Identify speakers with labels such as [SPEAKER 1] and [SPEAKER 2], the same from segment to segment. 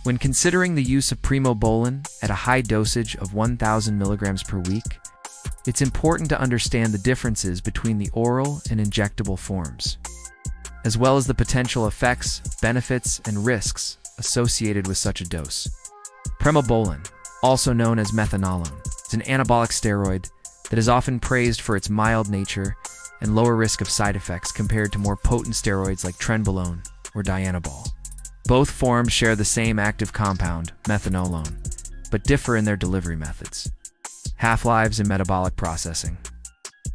[SPEAKER 1] When considering the use of Primobolan at a high dosage of 1,000 mg per week, it's important to understand the differences between the oral and injectable forms, as well as the potential effects, benefits, and risks associated with such a dose. Primobolan, also known as methanolone, is an anabolic steroid that is often praised for its mild nature and lower risk of side effects compared to more potent steroids like trenbolone or dianabol. Both forms share the same active compound, methanolone, but differ in their delivery methods, half-lives, and metabolic processing.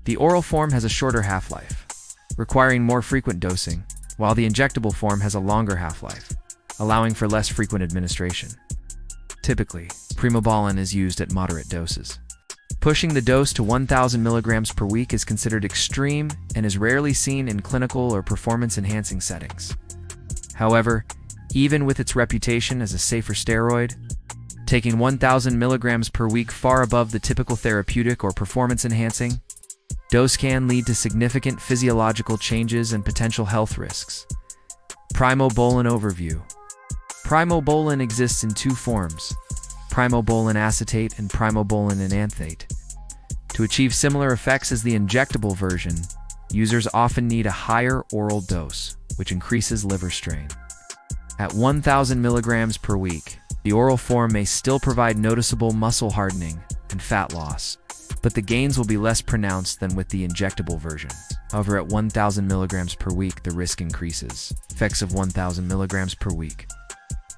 [SPEAKER 1] The oral form has a shorter half-life, requiring more frequent dosing, while the injectable form has a longer half-life, allowing for less frequent administration. Typically, Primobolan is used at moderate doses. Pushing the dose to 1,000 mg per week is considered extreme and is rarely seen in clinical or performance-enhancing settings. However, even with its reputation as a safer steroid, taking 1,000 mg per week far above the typical therapeutic or performance-enhancing dose can lead to significant physiological changes and potential health risks. Primobolan overview. Primobolan exists in two forms, Primobolan acetate and Primobolan enanthate. To achieve similar effects as the injectable version, users often need a higher oral dose, which increases liver strain. At 1,000 mg per week, the oral form may still provide noticeable muscle hardening and fat loss, but the gains will be less pronounced than with the injectable version. However, at 1,000 mg per week, the risk increases. Effects of 1,000 mg per week.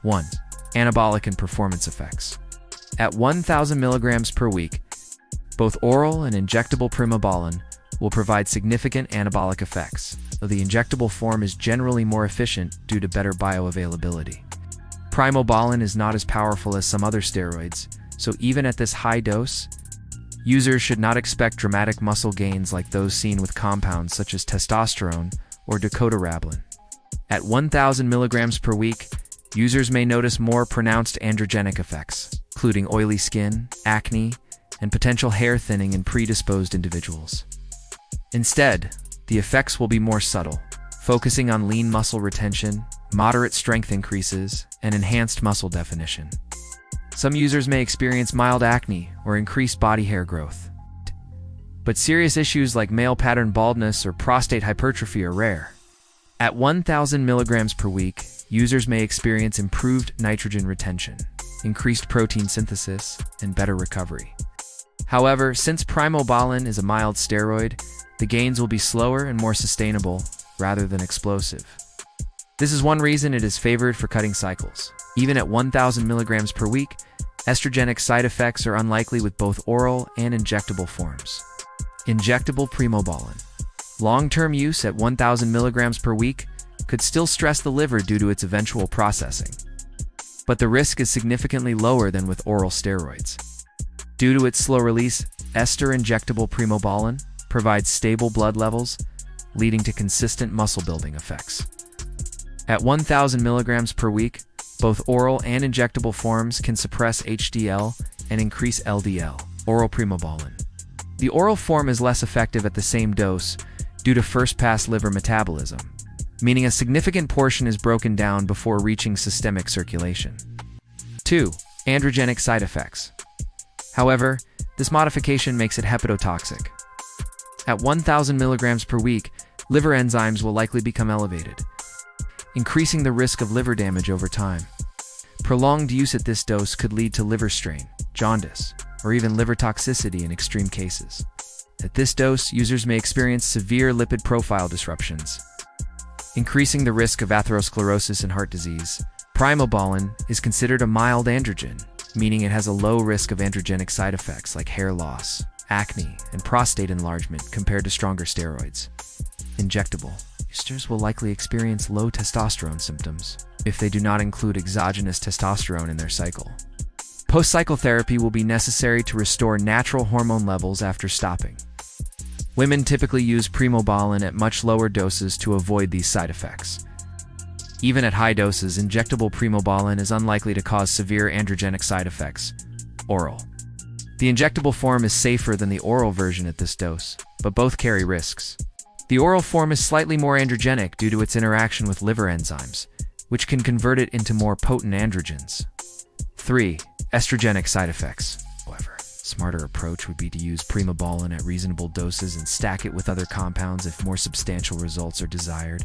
[SPEAKER 1] 1. Anabolic and performance effects. At 1,000 mg per week, both oral and injectable Primobolan will provide significant anabolic effects, though the injectable form is generally more efficient due to better bioavailability. Primobolan is not as powerful as some other steroids, so even at this high dose, users should not expect dramatic muscle gains like those seen with compounds such as testosterone or dacodarablan. At 1,000 mg per week, users may notice more pronounced androgenic effects, including oily skin, acne, and potential hair thinning in predisposed individuals. Instead, the effects will be more subtle, focusing on lean muscle retention, moderate strength increases, and enhanced muscle definition. Some users may experience mild acne or increased body hair growth, but serious issues like male pattern baldness or prostate hypertrophy are rare. At 1,000 mg per week, users may experience improved nitrogen retention, increased protein synthesis, and better recovery. However, since Primobolan is a mild steroid, the gains will be slower and more sustainable, rather than explosive. This is one reason it is favored for cutting cycles. Even at 1,000 mg per week, estrogenic side effects are unlikely with both oral and injectable forms. Injectable Primobolan. Long-term use at 1,000 mg per week could still stress the liver due to its eventual processing, but the risk is significantly lower than with oral steroids. Due to its slow release, ester injectable Primobolan provides stable blood levels, leading to consistent muscle-building effects. At 1,000 mg per week, both oral and injectable forms can suppress HDL and increase LDL, oral Primobolan. The oral form is less effective at the same dose due to first-pass liver metabolism, meaning a significant portion is broken down before reaching systemic circulation. 2. Androgenic side effects. However, this modification makes it hepatotoxic. At 1,000 mg per week, liver enzymes will likely become elevated, increasing the risk of liver damage over time. Prolonged use at this dose could lead to liver strain, jaundice, or even liver toxicity in extreme cases. At this dose, users may experience severe lipid profile disruptions, increasing the risk of atherosclerosis and heart disease. Primobolan is considered a mild androgen, meaning it has a low risk of androgenic side effects like hair loss, acne, and prostate enlargement compared to stronger steroids. Injectable. Users will likely experience low testosterone symptoms if they do not include exogenous testosterone in their cycle. Post-cycle therapy will be necessary to restore natural hormone levels after stopping. Women typically use Primobolan at much lower doses to avoid these side effects. Even at high doses, injectable Primobolan is unlikely to cause severe androgenic side effects. Oral. The injectable form is safer than the oral version at this dose, but both carry risks. The oral form is slightly more androgenic due to its interaction with liver enzymes, which can convert it into more potent androgens. 3. Estrogenic side effects. However, a smarter approach would be to use Primobolan at reasonable doses and stack it with other compounds if more substantial results are desired.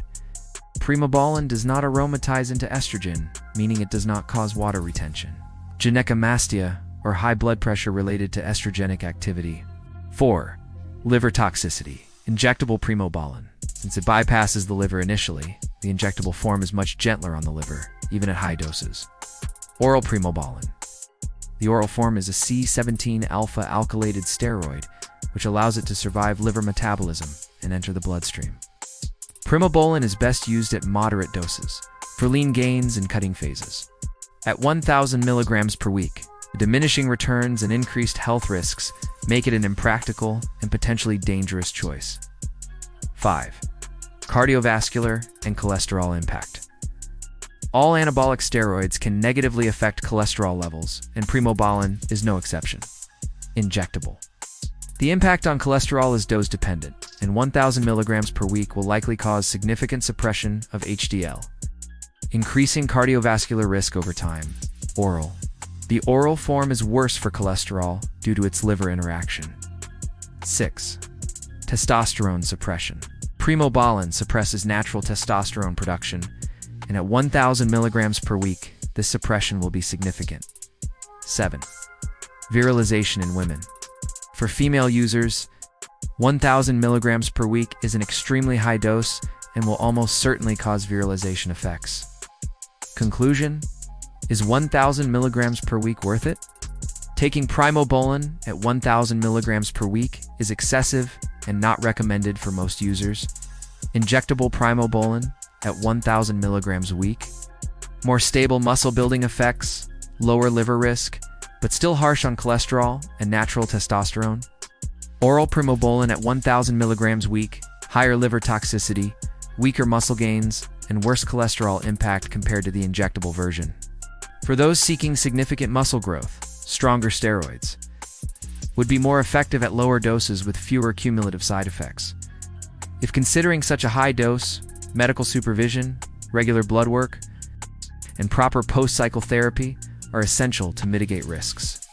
[SPEAKER 1] Primobolan does not aromatize into estrogen, meaning it does not cause water retention. Gynecomastia, or high blood pressure related to estrogenic activity. 4. Liver toxicity. Injectable Primobolan. Since it bypasses the liver initially, the injectable form is much gentler on the liver, even at high doses. Oral Primobolan. The oral form is a C17-alpha alkylated steroid, which allows it to survive liver metabolism and enter the bloodstream. Primobolan is best used at moderate doses, for lean gains and cutting phases. At 1,000 mg per week, the diminishing returns and increased health risks make it an impractical and potentially dangerous choice. 5. Cardiovascular and cholesterol impact. All anabolic steroids can negatively affect cholesterol levels, and Primobolan is no exception. Injectable. The impact on cholesterol is dose-dependent, and 1,000 mg per week will likely cause significant suppression of HDL, increasing cardiovascular risk over time. Oral. The oral form is worse for cholesterol due to its liver interaction. 6. Testosterone suppression. Primobolan suppresses natural testosterone production, and at 1,000 mg per week, this suppression will be significant. 7. Virilization in women. For female users, 1,000 mg per week is an extremely high dose and will almost certainly cause virilization effects. Conclusion: is 1,000 mg per week worth it? Taking Primobolan at 1,000 mg per week is excessive and not recommended for most users. Injectable Primobolan at 1,000 mg a week. More stable muscle building effects, lower liver risk, but still harsh on cholesterol and natural testosterone. Oral Primobolan at 1,000 mg a week, higher liver toxicity, weaker muscle gains, and worse cholesterol impact compared to the injectable version. For those seeking significant muscle growth, stronger steroids would be more effective at lower doses with fewer cumulative side effects. If considering such a high dose, medical supervision, regular blood work, and proper post-cycle therapy are essential to mitigate risks.